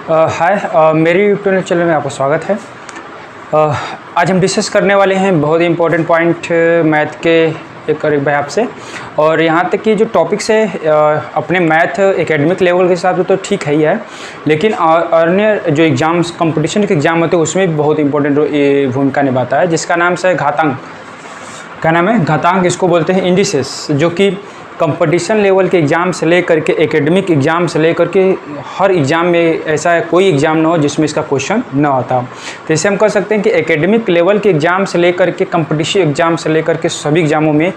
हाय, मेरी YouTube channel में आपका स्वागत है। आज हम डिस्कस करने वाले हैं बहुत ही इम्पोर्टेंट पॉइंट मैथ के एक करीब है आपसे। और यहाँ तक कि जो टॉपिक्स है अपने मैथ एकेडमिक लेवल के हिसाब से तो ठीक है ही है, लेकिन अन्य जो एग्ज़ाम्स कंपटीशन के एग्ज़ाम होते हैं उसमें भी बहुत इंपॉर्टेंट भूमिका निभाता है, जिसका नाम से घातांक। क्या नाम है? घातांक। इसको बोलते हैं इंडिसेस, जो कि कंपटीशन लेवल के एग्ज़ाम से लेकर के एकेडमिक एग्ज़ाम से लेकर के हर एग्ज़ाम में ऐसा कोई एग्ज़ाम ना हो जिसमें इसका क्वेश्चन ना आता। तो इसे हम कह सकते हैं कि एकेडमिक लेवल के एग्ज़ाम से लेकर के कंपटीशन एग्ज़ाम से लेकर के सभी एग्ज़ामों में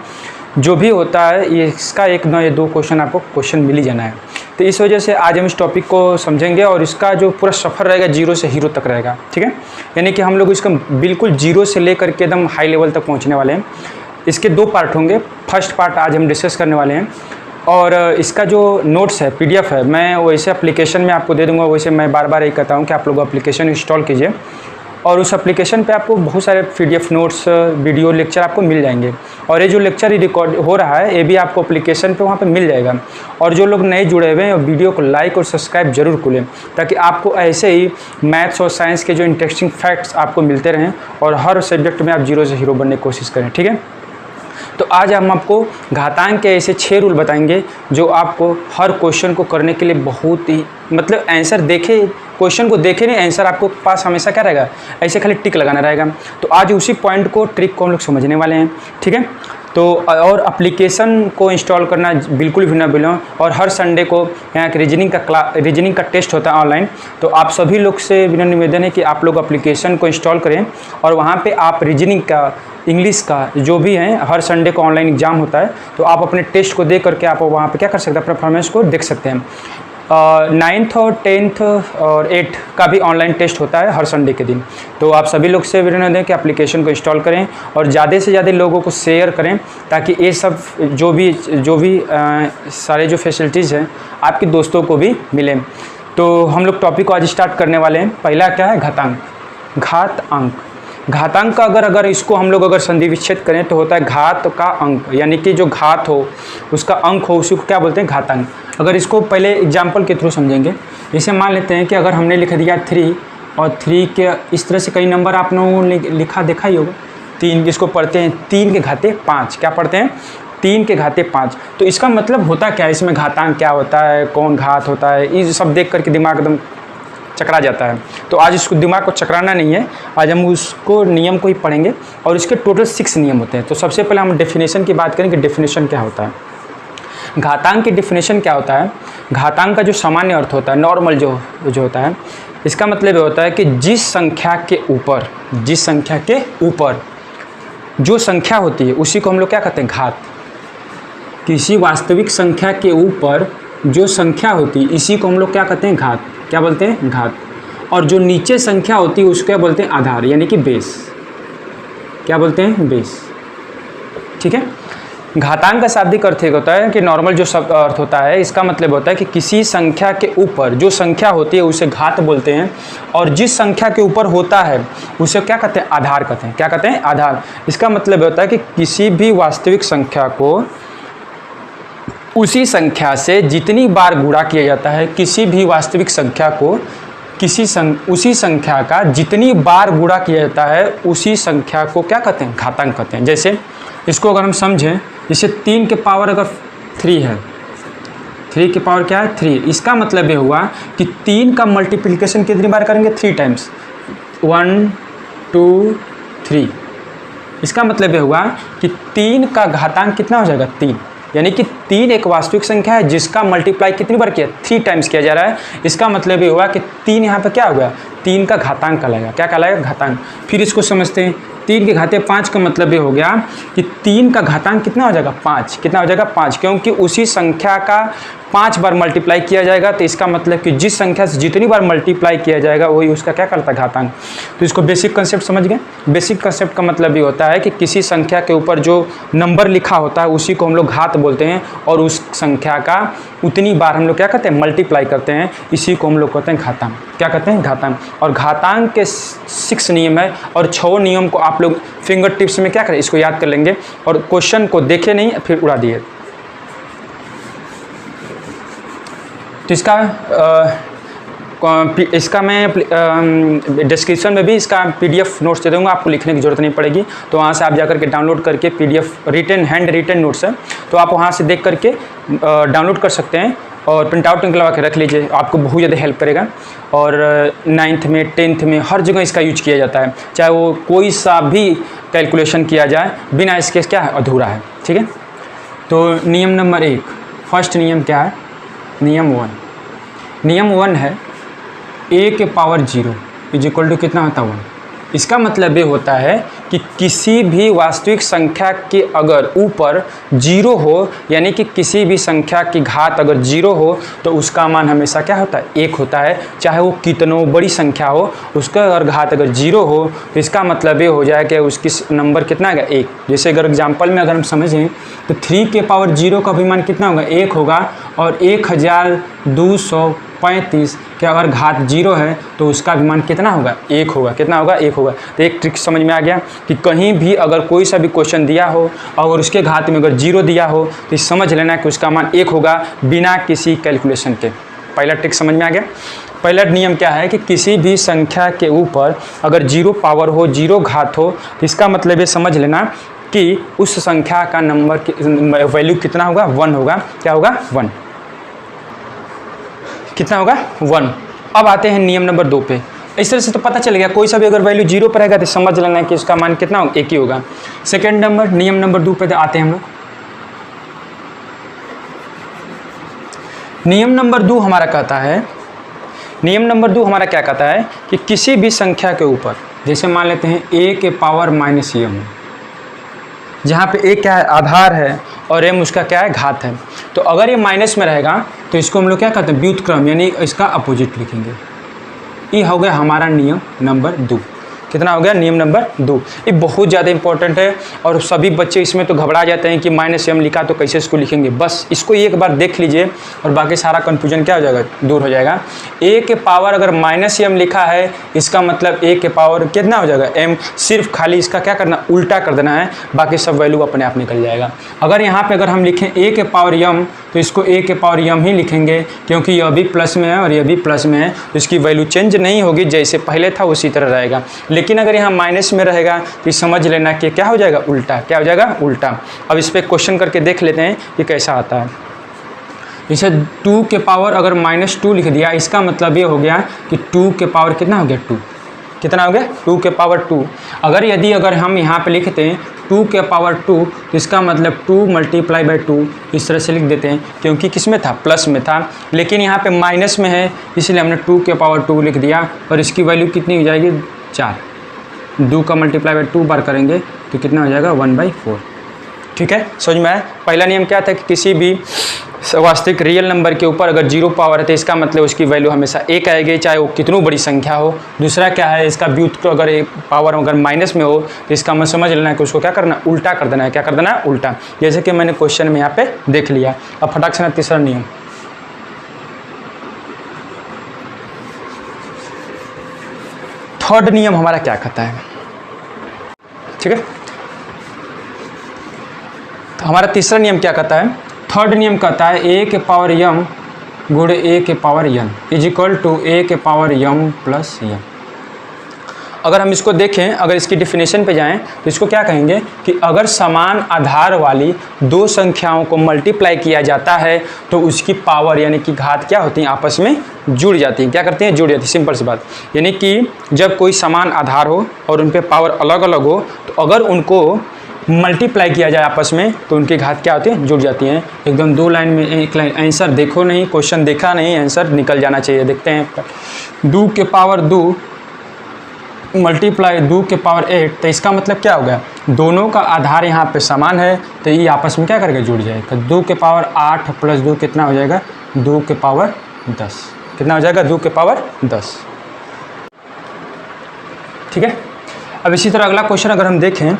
जो भी होता है ये इसका एक ना या दो क्वेश्चन आपको क्वेश्चन मिल ही जाना है। तो इस वजह से आज हम इस टॉपिक को समझेंगे और इसका जो पूरा सफ़र रहेगा जीरो से हीरो तक रहेगा। ठीक है, यानी कि हम लोग इसका बिल्कुल जीरो से लेकर के एकदम हाई लेवल तक पहुँचने वाले हैं। इसके दो पार्ट होंगे। फर्स्ट पार्ट आज हम डिस्कस करने वाले हैं और इसका जो नोट्स है पीडीएफ है मैं वैसे एप्लीकेशन में आपको दे दूंगा। वैसे मैं बार बार यही कहता हूँ कि आप लोग एप्लीकेशन इंस्टॉल कीजिए और उस एप्लीकेशन पे आपको बहुत सारे पीडीएफ नोट्स वीडियो लेक्चर आपको मिल जाएंगे। और ये जो लेक्चर रिकॉर्ड हो रहा है ये भी आपको एप्लीकेशन पे वहाँ पे मिल जाएगा। और जो लोग नए जुड़े हुए हैं वीडियो को लाइक और सब्सक्राइब जरूर करें, ताकि आपको ऐसे ही मैथ्स और साइंस के जो इंटरेस्टिंग फैक्ट्स आपको मिलते रहें और हर सब्जेक्ट में आप जीरो से हीरो बनने की कोशिश करें। ठीक है, तो आज हम आपको घातांक के ऐसे 6 रूल बताएंगे जो आपको हर क्वेश्चन को करने के लिए बहुत ही मतलब आंसर देखे क्वेश्चन को देखे नहीं, आंसर आपको पास हमेशा क्या रहेगा, ऐसे खाली टिक लगाना रहेगा। तो आज उसी पॉइंट को ट्रिक को हम लोग समझने वाले हैं। ठीक है, तो और एप्लीकेशन को इंस्टॉल करना बिल्कुल भी ना भूलें। और हर संडे को यहाँ रीजनिंग का टेस्ट होता है ऑनलाइन, तो आप सभी लोग से विनम्र निवेदन है कि आप लोग एप्लीकेशन को इंस्टॉल करें और वहाँ पे आप रीजनिंग का, इंग्लिश का जो भी है, हर संडे को ऑनलाइन एग्जाम होता है, तो आप अपने टेस्ट को दे करके आप वहाँ पे क्या कर सकते हैं, परफॉर्मेंस को देख सकते हैं। 9th और 10th और 8th का भी ऑनलाइन टेस्ट होता है हर संडे के दिन। तो आप सभी लोग से विनम्र दें कि एप्लीकेशन को इंस्टॉल करें और ज़्यादा से ज़्यादा लोगों को शेयर करें, ताकि ये सब जो भी सारे जो फैसिलिटीज़ हैं आपके दोस्तों को भी मिलें। तो हम लोग टॉपिक को आज स्टार्ट करने वाले हैं। पहला क्या है? घातांक। घातांक का अगर इसको हम लोग अगर संधि विच्छेद करें तो होता है घात का अंक, यानी कि जो घात हो उसका अंक हो उसी को क्या बोलते हैं? घातांक। अगर इसको पहले एग्जाम्पल के थ्रू समझेंगे, जैसे मान लेते हैं कि अगर हमने लिख दिया 3 और 3 के इस तरह से कई नंबर आप लोगों ने लिखा देखा ही होगा। 3 जिसको पढ़ते हैं 3 के घाते 5, क्या पढ़ते हैं? 3 के घाते 5। तो इसका मतलब होता क्या है, इसमें घातांक क्या होता है, कौन घात होता है, ये सब देख करके दिमाग एकदम चकरा जाता है। तो आज इसको दिमाग को चकराना नहीं है, आज हम उसको नियम को ही पढ़ेंगे और इसके टोटल 6 नियम होते हैं। तो सबसे पहले हम डेफिनेशन की बात करें कि डेफिनेशन क्या होता है। घातांक की डेफिनेशन क्या होता है? घातांक का जो सामान्य अर्थ होता है, नॉर्मल जो होता है, इसका मतलब ये होता है कि जिस संख्या के ऊपर जो संख्या होती है उसी को हम लोग क्या कहते हैं? घात। किसी वास्तविक संख्या के ऊपर जो संख्या होती है इसी को हम लोग क्या कहते हैं? घात। क्या बोलते हैं? घात। और जो नीचे संख्या होती है उसको क्या बोलते हैं? आधार, यानी कि बेस। क्या बोलते हैं? बेस। ठीक है, घातांक का शाब्दिक अर्थ एक होता है कि नॉर्मल जो शब्द अर्थ होता है, इसका मतलब होता है कि किसी संख्या के ऊपर जो संख्या होती है उसे घात बोलते हैं, और जिस संख्या के ऊपर होता है उसे क्या कहते हैं? आधार कहते हैं। क्या कहते हैं? आधार। इसका मतलब होता है कि किसी भी वास्तविक संख्या को उसी संख्या से जितनी बार गुणा किया जाता है, किसी भी वास्तविक संख्या को उसी संख्या का जितनी बार गुणा किया जाता है उसी संख्या को क्या कहते हैं? घातांक कहते हैं। जैसे इसको अगर हम समझें, जैसे 3 के पावर अगर 3 है, 3 के पावर क्या है? 3। इसका मतलब ये हुआ कि 3 का मल्टीप्लिकेशन कितनी बार करेंगे? 3 टाइम्स। 1 2 3। इसका मतलब ये हुआ कि 3 का घातांक कितना हो जाएगा? 3। यानी कि 3 एक वास्तविक संख्या है जिसका मल्टीप्लाई कितनी बार किया? 3 टाइम्स किया जा रहा है। इसका मतलब ये हुआ कि 3 यहाँ पे क्या होगा? 3 का घातांक कहलाएगा। क्या कहलाएगा? घातांक। फिर इसको समझते हैं, 3 के घाते 5 का मतलब ये हो गया कि 3 का घातांक कितना हो जाएगा? 5। कितना हो जाएगा? 5, क्योंकि उसी संख्या का 5 बार मल्टीप्लाई किया जाएगा। तो इसका मतलब कि जिस संख्या से जितनी बार मल्टीप्लाई किया जाएगा वही उसका क्या करता है? घातांक। तो इसको बेसिक कंसेप्ट समझ गए। बेसिक कंसेप्ट का मतलब ये होता है कि किसी संख्या के ऊपर जो नंबर लिखा होता है उसी को हम लोग घात बोलते हैं, और उस संख्या का उतनी बार हम लोग क्या करते हैं? मल्टीप्लाई करते हैं। इसी को हम लोग कहते हैं घातांक। क्या कहते हैं? घातांक। और घातांक के 6 नियम है और 6 नियम को आप लोग फिंगर टिप्स में क्या करें? इसको याद कर लेंगे और क्वेश्चन को देखे नहीं फिर उड़ा दिए। तो इसका इसका मैं डिस्क्रिप्शन में भी इसका PDF नोट्स दे दूँगा, आपको लिखने की ज़रूरत नहीं पड़ेगी। तो वहाँ से आप जाकर के डाउनलोड करके PDF हैंड रिटन नोट्स है, तो आप वहाँ से देख करके डाउनलोड कर सकते हैं और प्रिंट आउट निकलवा के रख लीजिए, आपको बहुत ज़्यादा हेल्प करेगा। और 9th में 10th में हर जगह इसका यूज किया जाता है, चाहे वो कोई सा भी कैलकुलेशन किया जाए, बिना इसके क्या है, अधूरा है। ठीक है, तो नियम नंबर 1, फर्स्ट नियम क्या है, नियम 1 है a के पावर 0 इज इक्वल टू कितना होता है 1। इसका मतलब ये होता है कि किसी भी वास्तविक संख्या के अगर ऊपर 0 हो, यानी कि किसी भी संख्या की घात अगर 0 हो तो उसका मान हमेशा क्या होता है, 1 होता है। चाहे वो कितनों बड़ी संख्या हो, उसका अगर घात अगर 0 हो तो इसका मतलब ये हो जाए कि उसकी नंबर कितना आएगा, 1। जैसे अगर एग्जाम्पल में अगर हम समझें तो 3 के पावर 0 का भी मान कितना होगा, 1 होगा। और 1235 के अगर घात 0 है तो उसका भी मान कितना होगा, 1 होगा। कितना होगा, 1 होगा। तो एक ट्रिक समझ में आ गया कि कहीं भी अगर कोई सा भी क्वेश्चन दिया हो और उसके घात में अगर 0 दिया हो तो समझ लेना कि उसका मान 1 होगा बिना किसी कैलकुलेशन के। पहला ट्रिक समझ में आ गया। पहला नियम क्या है कि किसी भी संख्या के ऊपर अगर 0 पावर हो, 0 घात हो, तो इसका मतलब ये समझ लेना कि उस संख्या का नंबर वैल्यू कितना होगा, 1 होगा। क्या होगा, 1। कितना होगा, 1। अब आते हैं नियम नंबर 2 पे। इस तरह से तो पता चल गया कोई सा भी अगर वैल्यू 0 पर रहेगा तो समझ लेना कि उसका मान कितना होगा, 1 ही होगा। सेकेंड नंबर, नियम नंबर 2 पे आते हैं हम लोग। नियम नंबर 2 हमारा कहता है, नियम नंबर 2 हमारा क्या कहता है कि किसी भी संख्या के ऊपर, जैसे मान लेते हैं a के पावर -m, जहाँ पे a क्या है, आधार है, और m उसका क्या है, घात है। तो अगर ये माइनस में रहेगा तो इसको हम लोग क्या कहते हैं, व्युत्क्रम, यानी इसका अपोजिट लिखेंगे। ये हो गया हमारा नियम नंबर 2। कितना हो गया, नियम नंबर 2। ये बहुत ज़्यादा इंपॉर्टेंट है और सभी बच्चे इसमें तो घबरा जाते हैं कि -m लिखा तो कैसे इसको लिखेंगे। बस इसको एक बार देख लीजिए और बाकी सारा कन्फ्यूजन क्या हो जाएगा, दूर हो जाएगा। a के पावर अगर -m लिखा है, इसका मतलब a के पावर कितना हो जाएगा, m। सिर्फ खाली इसका क्या करना, उल्टा कर देना है, बाकी सब वैल्यू अपने आप निकल जाएगा। अगर यहाँ पर अगर हम लिखें a के पावर m तो इसको a के पावर m ही लिखेंगे, क्योंकि यह भी प्लस में है और यह भी प्लस में है, तो इसकी वैल्यू चेंज नहीं होगी, जैसे पहले था उसी तरह रहेगा। लेकिन अगर यहाँ माइनस में रहेगा तो समझ लेना कि क्या हो जाएगा, उल्टा। क्या हो जाएगा, उल्टा। अब इस पर क्वेश्चन करके देख लेते हैं कि कैसा आता है। जैसे 2 के पावर अगर -2 लिख दिया, इसका मतलब ये हो गया कि 2 के पावर कितना हो गया, 2। कितना हो गया, 2 के पावर 2। अगर हम यहाँ पे लिखते हैं 2 के पावर 2 तो इसका मतलब 2 × 2 इस तरह से लिख देते हैं, क्योंकि किस में था, प्लस में था। लेकिन यहाँ पे माइनस में है, इसलिए हमने 2 के पावर 2 लिख दिया और इसकी वैल्यू कितनी हो जाएगी, 4। 2 का × 2 बार करेंगे तो कितना हो जाएगा, 1/4। ठीक है, समझ में आया। पहला नियम क्या था कि किसी भी वास्तविक रियल नंबर के ऊपर अगर 0 पावर है तो इसका मतलब उसकी वैल्यू हमेशा 1 आएगी, चाहे वो कितनी बड़ी संख्या हो। दूसरा क्या है, इसका व्युत्क्रम अगर पावर अगर माइनस में हो तो इसका मतलब समझ लेना है कि उसको क्या करना, उल्टा कर देना है। क्या कर देना है, उल्टा। जैसे कि मैंने क्वेश्चन में यहाँ पे देख लिया। अब फटाक से तीसरा नियम, थर्ड नियम हमारा क्या कहता है। ठीक है, तो हमारा तीसरा नियम क्या कहता है, थर्ड नियम कहता है a के पावर m गुणे a के power n is equal to a के पावर m प्लस n। अगर हम इसको देखें, अगर इसकी डेफिनेशन पे जाएं तो इसको क्या कहेंगे कि अगर समान आधार वाली दो संख्याओं को मल्टीप्लाई किया जाता है तो उसकी पावर यानी कि घात क्या होती हैं, आपस में जुड़ जाती हैं। क्या करती हैं, जुड़ जाती हैं। सिंपल सी बात, यानी कि जब कोई समान आधार हो और उन पे पावर अलग अलग हो तो अगर उनको मल्टीप्लाई किया जाए आपस में तो उनकी घात क्या होती है, जुड़ जाती हैं। एकदम 2 लाइन में एक लाइन, आंसर देखो नहीं, क्वेश्चन देखा नहीं, आंसर निकल जाना चाहिए। देखते हैं 2 के पावर 2 मल्टीप्लाई 2 के पावर 8, तो इसका मतलब क्या हो गया, दोनों का आधार यहाँ पे समान है तो ये आपस में क्या करके जुड़ जाएगा। 2 के पावर 8 प्लस 2 कितना हो जाएगा, 2 के पावर 10। कितना हो जाएगा, 2 के पावर 10। ठीक है, अब इसी तरह अगला क्वेश्चन अगर हम देखें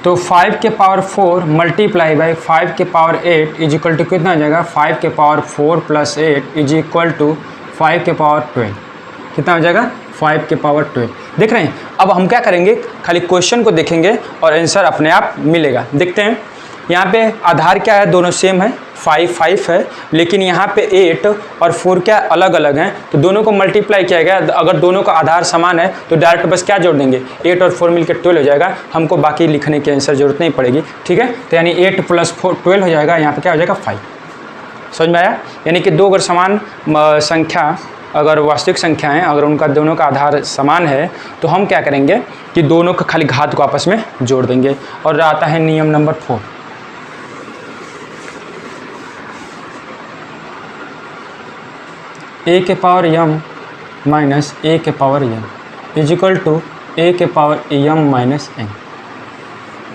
तो 5 के पावर 4 मल्टीप्लाई बाई 5 के पावर 8 इज इक्वल टू कितना हो जाएगा, 5 के power 4 plus 8 is equal to 5 के पावर 12। कितना हो जाएगा, 5 के पावर 12। देख रहे हैं। अब हम क्या करेंगे, खाली क्वेश्चन को देखेंगे और आंसर अपने आप मिलेगा। देखते हैं यहाँ पे आधार क्या है, दोनों सेम है, 5 5 है, लेकिन यहाँ पे 8 और 4 क्या अलग अलग हैं, तो दोनों को मल्टीप्लाई किया गया। अगर दोनों का आधार समान है तो डायरेक्ट बस क्या जोड़ देंगे, 8 और 4 मिलकर 12 हो जाएगा, हमको बाकी लिखने की आंसर जरूरत नहीं पड़ेगी। ठीक है, तो यानी 8 + 4 12 हो जाएगा, यहाँ पे क्या हो जाएगा 5। समझ में आया? यानी कि दो अगर समान संख्या, अगर वास्तविक संख्या हैं, अगर उनका दोनों का आधार समान है तो हम क्या करेंगे कि दोनों का खाली घात को आपस में जोड़ देंगे। और आता है नियम नंबर 4। a के पावर m माइनस a के power n is equal to a के पावर m माइनस n।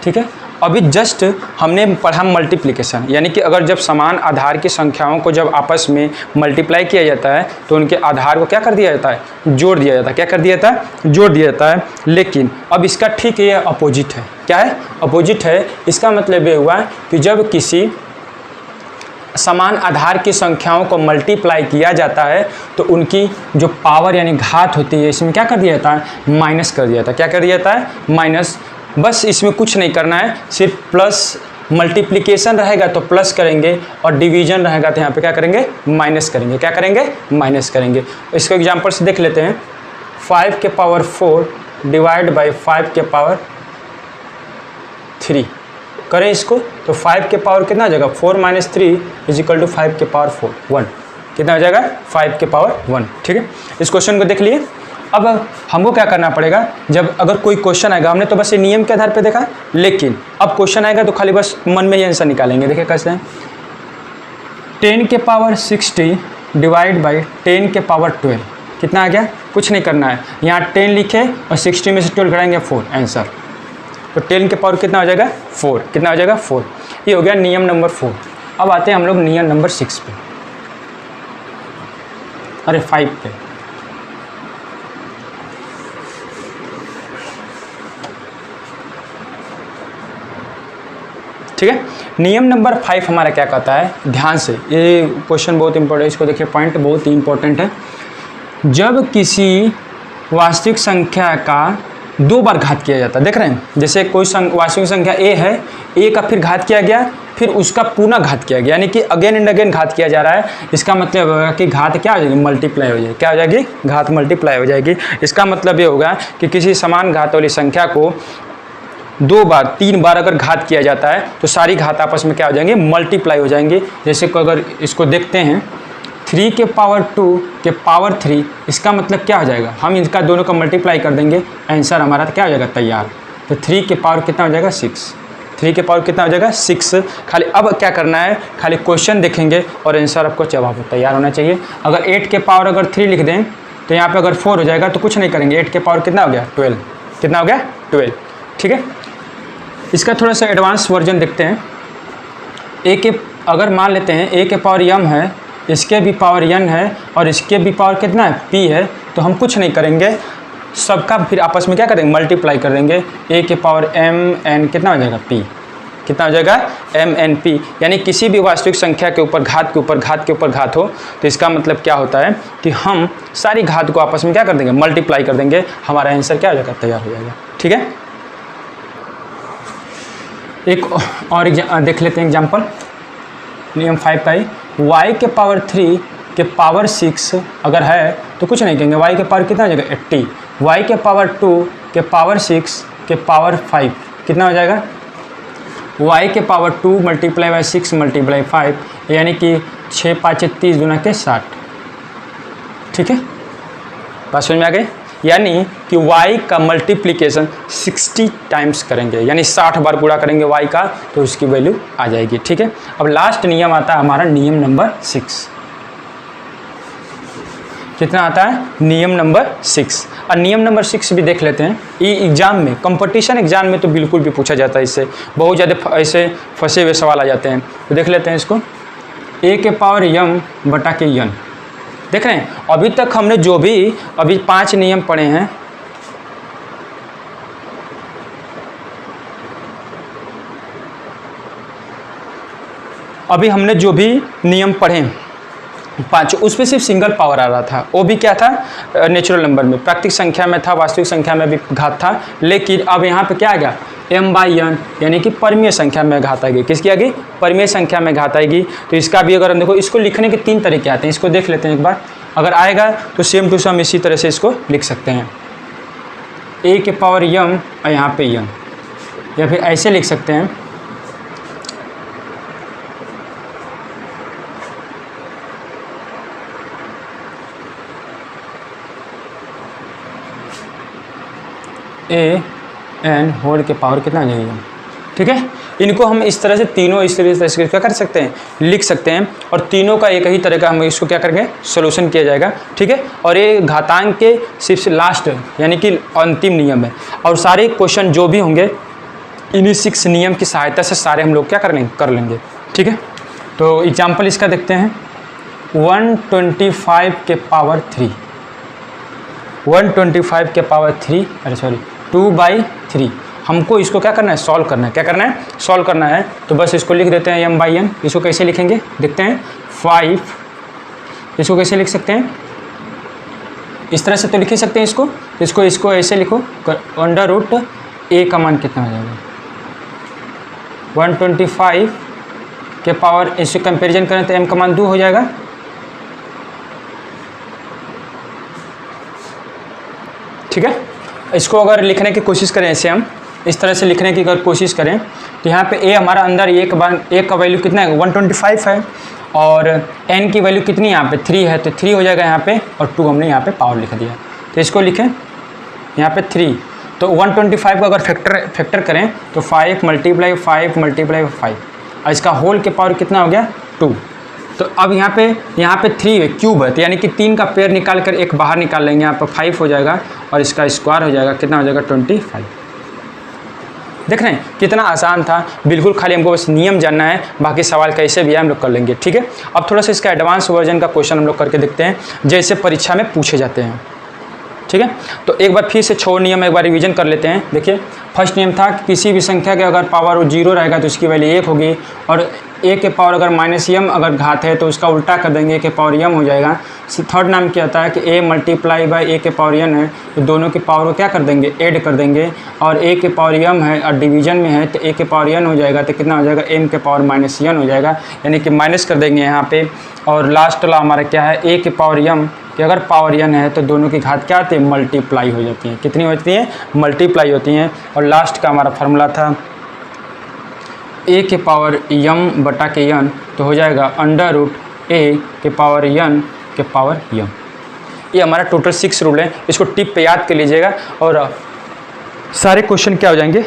ठीक है, अभी जस्ट हमने पढ़ा मल्टीप्लिकेशन, यानी कि अगर जब समान आधार की संख्याओं को जब आपस में मल्टीप्लाई किया जाता है तो उनके आधार को क्या कर दिया जाता है, जोड़ दिया जाता है। क्या कर दिया जाता है, जोड़ दिया जाता है। लेकिन अब इसका ठीक ये अपोजिट है। क्या है, अपोजिट है। इसका मतलब ये हुआ कि जब किसी समान आधार की संख्याओं को मल्टीप्लाई किया जाता है तो उनकी जो पावर यानी घात होती है, इसमें क्या कर दिया जाता है, माइनस कर दिया जाता है। क्या कर दिया जाता है, माइनस। बस इसमें कुछ नहीं करना है, सिर्फ प्लस। मल्टीप्लिकेशन रहेगा तो प्लस करेंगे और डिवीजन रहेगा तो यहाँ पे क्या करेंगे, माइनस करेंगे। क्या करेंगे, माइनस करेंगे। इसको एग्जांपल से देख लेते हैं। 5 के पावर 4 डिवाइड बाई 5 के पावर 3 करें इसको, तो 5 के पावर कितना हो जाएगा, 4 - 3 इजिकल टू 5 के पावर 4 1। कितना हो जाएगा, 5 के पावर 1। ठीक है, इस क्वेश्चन को देख लिए। अब हमको क्या करना पड़ेगा, जब अगर कोई क्वेश्चन आएगा, हमने तो बस ये नियम के आधार पे देखा, लेकिन अब क्वेश्चन आएगा तो खाली बस मन में ही आंसर निकालेंगे। देखिए कैसे हैं, 10 के पावर 60 डिवाइड बाई 10 के पावर 12 कितना आ गया, कुछ नहीं करना है, यहाँ 10 लिखे और 60 में से 12 घटाएंगे 4 आंसर। तो 10 के पावर कितना हो जाएगा, 4। कितना हो जाएगा, 4। ये हो गया नियम नंबर 4। अब आते हैं हम लोग नियम नंबर 6 पे, अरे 5 पे। ठीक है, नियम नंबर 5 हमारा क्या कहता है, ध्यान से, ये क्वेश्चन बहुत इंपॉर्टेंट है, इसको देखिए, पॉइंट बहुत ही इंपॉर्टेंट है। जब किसी वास्तविक संख्या का 2 बार घात किया जाता है, देख रहे हैं, जैसे कोई वास्तविक संख्या a है, a का फिर घात किया गया, फिर उसका पुनः घात किया गया, यानी कि अगेन एंड अगेन घात किया जा रहा है। इसका मतलब होगा कि घात क्या हो जाएगी, मल्टीप्लाई हो जाएगी। क्या हो जाएगी, घात मल्टीप्लाई हो जाएगी। इसका मतलब ये होगा कि किसी समान घात वाली संख्या को 2 बार 3 बार अगर घात किया जाता है तो सारी घात आपस में क्या हो जाएंगे, मल्टीप्लाई हो जाएंगे। जैसे कि अगर इसको देखते हैं, 3 के पावर 2 के पावर 3, इसका मतलब क्या हो जाएगा, हम इनका दोनों का मल्टीप्लाई कर देंगे, आंसर हमारा क्या हो जाएगा, तैयार। तो 3 के पावर कितना हो जाएगा, 6। 3 के पावर कितना हो जाएगा, 6। खाली अब क्या करना है, खाली क्वेश्चन देखेंगे और आंसर आपको जवाब तैयार होना चाहिए। अगर 8 के पावर अगर 3 लिख दें तो यहाँ पे अगर 4 हो जाएगा, तो कुछ नहीं करेंगे, 8 के पावर कितना हो गया, 12। कितना हो गया, 12। ठीक है, इसका थोड़ा सा एडवांस वर्जन देखते हैं। a के अगर मान लेते हैं a के पावर m है, इसके भी पावर n है और इसके भी पावर कितना है, p है, तो हम कुछ नहीं करेंगे, सबका फिर आपस में क्या करेंगे, मल्टीप्लाई कर देंगे। a के पावर m n कितना हो जाएगा, p। कितना हो जाएगा, m n p। यानी किसी भी वास्तविक संख्या के ऊपर घात के ऊपर घात के ऊपर घात हो तो इसका मतलब क्या होता है कि हम सारी घात को आपस में क्या कर देंगे, मल्टीप्लाई कर देंगे, हमारा आंसर क्या हो जाएगा, तैयार हो जाएगा। ठीक है, एक और देख लेते हैं एग्जाम्पल, नियम 5 का ही। y के पावर 3 के पावर 6 अगर है तो कुछ नहीं कहेंगे, y के पावर कितना हो जाएगा, 80। y के पावर 2 के पावर 6 के पावर 5 कितना हो जाएगा, y के पावर 2 मल्टीप्लाई बाई 6 मल्टीप्लाई 5, यानी कि 6 5 30 गुना के 60। ठीक है, बात समझ में आ गई। यानी कि y का मल्टीप्लिकेशन 60 टाइम्स करेंगे, यानी 60 बार गुणा करेंगे y का, तो उसकी वैल्यू आ जाएगी। ठीक है, अब लास्ट नियम आता है हमारा नियम नंबर 6। कितना आता है, नियम नंबर 6। और नियम नंबर 6 भी देख लेते हैं। ये एग्जाम में, कंपटीशन एग्जाम में तो बिल्कुल भी पूछा जाता है, इससे बहुत ज़्यादा ऐसे फंसे हुए सवाल आ जाते हैं। तो देख लेते हैं इसको, a के पावर m बटा के n। देख रहे हैं, अभी तक हमने जो भी अभी 5 नियम पढ़े हैं, अभी हमने जो भी नियम पढ़े 5, उस पर सिर्फ सिंगल पावर आ रहा था। वो भी क्या था, नेचुरल नंबर में, प्राकृतिक संख्या में था, वास्तविक संख्या में भी घात था। लेकिन अब यहाँ पे क्या आ गया, m/n, यानी कि परमीय संख्या में घात आएगी। किसकी आएगी? परमीय संख्या में घात आएगी। तो इसका भी अगर हम देखो, इसको लिखने के 3 तरीके आते हैं, इसको देख लेते हैं एक बार। अगर आएगा तो सेम टू सेम इसी तरह से इसको लिख सकते हैं, a के पावर m और यहाँ पे m, या फिर ऐसे लिख सकते हैं a n होल के पावर कितना आ जाएगा, ठीक है। इनको हम इस तरह से तीनों इस तरह से क्या कर सकते हैं, लिख सकते हैं, और तीनों का एक ही तरह का हम इसको क्या करेंगे, सोल्यूशन किया जाएगा, ठीक है। और ये घातांक के सिर्फ लास्ट यानी कि अंतिम नियम है, और सारे क्वेश्चन जो भी होंगे इन्हीं 6 नियम की सहायता से सारे हम लोग क्या कर लेंगे, ठीक है। तो एग्जाम्पल इसका देखते हैं, 125 के पावर 3, 125 के पावर 3, अरे सॉरी 2/3, हमको इसको क्या करना है, सॉल्व करना है। क्या करना है? सॉल्व करना है। तो बस इसको लिख देते हैं m/n। इसको कैसे लिखेंगे देखते हैं, 5, इसको कैसे लिख सकते हैं, इस तरह से तो लिख ही सकते हैं इसको। तो इसको ऐसे लिखो, √a का मान कितना हो जाएगा, 125 के पावर, इससे कंपेरिजन करें तो m का मान 2 हो जाएगा, ठीक है। इसको अगर लिखने की कोशिश करें, ऐसे हम इस तरह से लिखने की अगर कोशिश करें तो यहाँ पे a हमारा अंदर a का वैल्यू कितना है, 125 है, और n की वैल्यू कितनी यहाँ पे 3 है, तो 3 हो जाएगा यहाँ पे, और 2 हमने यहाँ पे पावर लिख दिया। तो इसको लिखें यहाँ पे 3, तो 125 को अगर फैक्टर करें तो 5 × 5 × 5, और इसका होल के पावर कितना हो गया, 2। तो अब यहाँ पे 3 क्यूब है, तो यानी कि 3 का पेयर निकाल कर एक बाहर निकाल लेंगे, यहाँ पर 5 हो जाएगा, और इसका स्क्वायर हो जाएगा, कितना हो जाएगा, 25। देख रहे हैं कितना आसान था, बिल्कुल खाली हमको बस नियम जानना है, बाकी सवाल कैसे भी है हम लोग कर लेंगे, ठीक है। अब थोड़ा सा इसका एडवांस वर्जन का क्वेश्चन हम लोग करके देखते हैं, जैसे परीक्षा में पूछे जाते हैं, ठीक है। तो एक बार फिर से 6 नियम एक बार रिवीजन कर लेते हैं। देखिए, फर्स्ट नियम था कि किसी भी संख्या के अगर पावर 0 रहेगा तो उसकी वैल्यू 1 होगी, और a के पावर अगर -m अगर घात है तो उसका उल्टा कर देंगे, a के पावर m हो जाएगा। थर्ड नाम क्या होता है कि a × a के पावर n है, तो दोनों के पावर को क्या कर देंगे, ऐड कर देंगे, और a के पावर m है और डिवीजन में है तो a के पावर n हो जाएगा, तो कितना हो जाएगा, m के पावर -n हो जाएगा, यानी कि माइनस कर देंगे यहाँ पे। और लास्ट वाला हमारा क्या है, a के पावर m कि अगर पावर n है तो दोनों की घात क्या आती है, मल्टीप्लाई हो जाती है। कितनी होती हैं, मल्टीप्लाई होती हैं। और लास्ट का हमारा फार्मूला था a के पावर m बटा के n, तो हो जाएगा √a के पावर n के पावर m। ये हमारा टोटल 6 रूल है, इसको टिप पे याद कर लीजिएगा, और सारे क्वेश्चन क्या हो जाएंगे,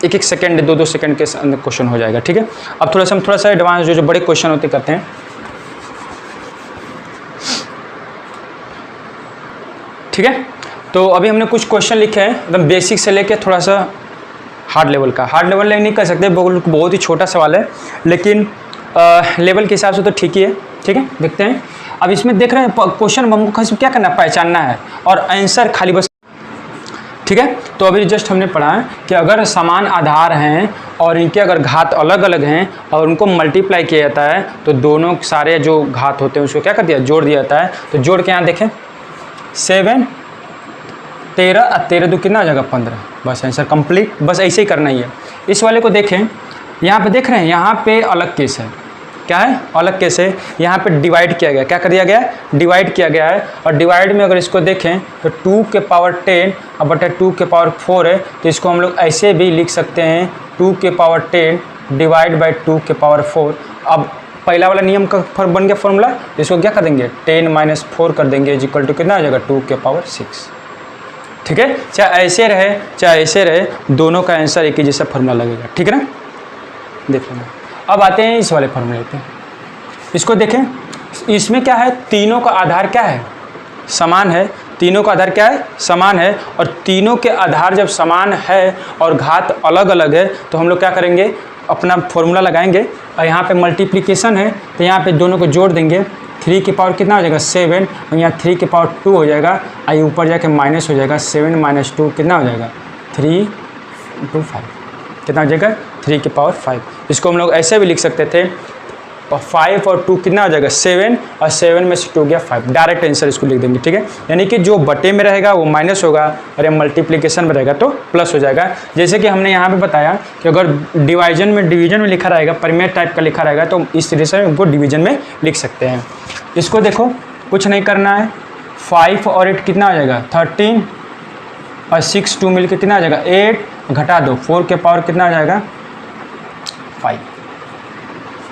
1-1 सेकेंड 2-2 सेकेंड के अंदर क्वेश्चन हो जाएगा, ठीक है। अब हम थोड़ा सा एडवांस जो बड़े क्वेश्चन होते करते हैं, ठीक है। तो अभी हमने कुछ क्वेश्चन लिखे हैं एकदम बेसिक से लेके थोड़ा सा हार्ड लेवल का। हार्ड लेवल नहीं कर सकते, बहुत ही छोटा सवाल है, लेकिन लेवल के हिसाब से तो ठीक ही है, ठीक है। देखते हैं अब इसमें देख रहे हैं क्वेश्चन हमको क्या करना है, पहचानना है, और आंसर खाली बस, ठीक है। तो अभी जस्ट हमने पढ़ा है कि अगर समान आधार हैं और इनके अगर घात अलग अलग हैं और उनको मल्टीप्लाई किया जाता है तो दोनों सारे जो घात होते हैं उसको क्या कर दिया, जोड़ दिया जाता है। तो जोड़ के यहाँ देखें, 7 13 और 13 2 कितना आ जाएगा, 15, बस आंसर कंप्लीट। बस ऐसे ही करना ही है। इस वाले को देखें, यहाँ पे देख रहे हैं, यहाँ पे अलग केस है, क्या है, अलग केस है। यहाँ पे डिवाइड किया गया, क्या कर दिया गया, डिवाइड किया गया है। और डिवाइड में अगर इसको देखें तो 2 के पावर 10 और बटा 2 के पावर 4 है, तो इसको हम लोग ऐसे भी लिख सकते हैं, 2 के पावर 10 डिवाइड बाई 2 के पावर 4। अब पहला वाला नियम का बन गया फॉर्मूला, इसको क्या कर देंगे, 10 - 4 कर देंगे, इज इक्वल टू कितना आ जाएगा, 2 के पावर 6, ठीक है। चाहे ऐसे रहे चाहे ऐसे रहे, दोनों का आंसर एक ही जैसा फॉर्मूला लगेगा, ठीक है ना। देख लेना। अब आते हैं इस वाले फॉर्मूले पे, इसको देखें। इसमें क्या है, तीनों का आधार क्या है, समान है। तीनों का आधार क्या है, समान है। और तीनों के आधार जब समान है और घात अलग अलग है तो हम लोग क्या करेंगे, अपना फॉर्मूला लगाएंगे। और यहाँ पे मल्टीप्लिकेशन है तो यहाँ पे दोनों को जोड़ देंगे। 3 की पावर कितना हो जाएगा, 7, और यहाँ 3 की पावर 2 हो जाएगा, आई ऊपर जाके माइनस हो जाएगा, 7 - 2 कितना हो जाएगा, 3 × 5, कितना हो जाएगा, 3 की पावर 5। इसको हम लोग ऐसे भी लिख सकते थे, 5 और 2 कितना हो जाएगा 7, और 7 में से 2 गया 5, डायरेक्ट आंसर इसको लिख देंगे। ठीक है, यानी कि जो बटे में रहेगा वो माइनस होगा और ये मल्टीप्लिकेशन में रहेगा तो प्लस हो जाएगा। जैसे कि हमने यहाँ पे बताया कि अगर डिवीजन में लिखा रहेगा, परिमेय टाइप का लिखा रहेगा, तो इस तरीके से उनको डिवीजन में लिख सकते हैं। इसको देखो, कुछ नहीं करना है, 5 और 8 कितना हो जाएगा 13, और 6 2 मिल के कितना आ जाएगा 8, घटा दो 4 के पावर कितना आ जाएगा 5,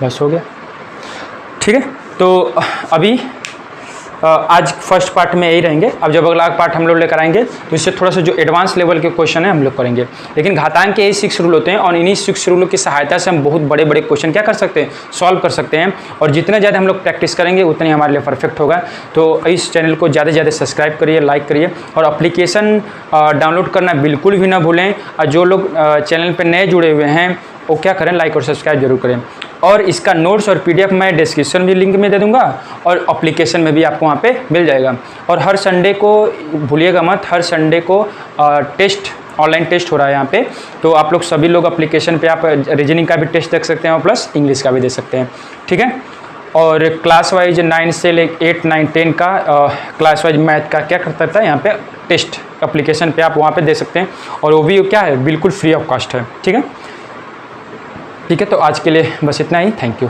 बस हो गया। ठीक है, तो अभी आज फर्स्ट पार्ट में यही रहेंगे। अब जब अगला पार्ट हम लोग लेकर आएंगे तो इससे थोड़ा सा जो एडवांस लेवल के क्वेश्चन है हम लोग करेंगे, लेकिन घातांक के यही 6 रूल होते हैं और इन्हीं 6 रूलों की सहायता से हम बहुत बड़े बड़े क्वेश्चन क्या कर सकते हैं, सॉल्व कर सकते हैं। और जितने ज़्यादा हम लोग प्रैक्टिस करेंगे उतने हमारे लिए परफेक्ट होगा। तो इस चैनल को ज़्यादा से ज़्यादा सब्सक्राइब करिए, लाइक करिए, और एप्लीकेशन डाउनलोड करना बिल्कुल भी ना भूलें। और जो लोग चैनल पर नए जुड़े हुए हैं वो क्या करें, लाइक और सब्सक्राइब जरूर करें। और इसका नोट्स और पीडीएफ मैं डिस्क्रिप्शन भी लिंक में दे दूंगा और एप्लीकेशन में भी आपको वहाँ पे मिल जाएगा। और हर संडे को भूलिएगा मत, हर संडे को ऑनलाइन टेस्ट हो रहा है यहाँ पे, तो आप लोग सभी लोग एप्लीकेशन पे आप रीजनिंग का भी टेस्ट देख सकते हैं और प्लस इंग्लिश का भी दे सकते हैं। ठीक है, और क्लास वाइज 9 से 8 9 10 का क्लास वाइज मैथ का क्या करता था यहाँ पे टेस्ट एप्लीकेशन पे आप वहाँ पे दे सकते हैं, और वो भी क्या है बिल्कुल फ्री ऑफ कॉस्ट है। ठीक है, तो आज के लिए बस इतना ही। Thank you.